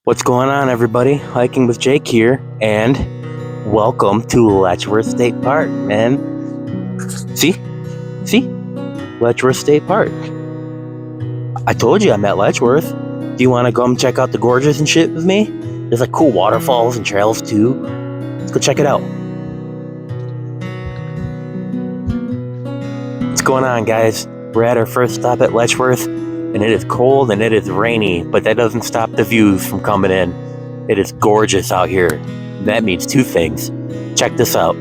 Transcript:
What's going on, everybody? Hiking with Jake here, and welcome to Letchworth State Park, man. See? Letchworth State Park. I told you I'm at Letchworth. Do you want to come check out the gorges and shit with me? There's like cool waterfalls and trails too. Let's go check it out. What's going on, guys? We're at our first stop at Letchworth, and it is cold and it is rainy, but that doesn't stop the views from coming in. It is gorgeous out here. That means two things. Check this out.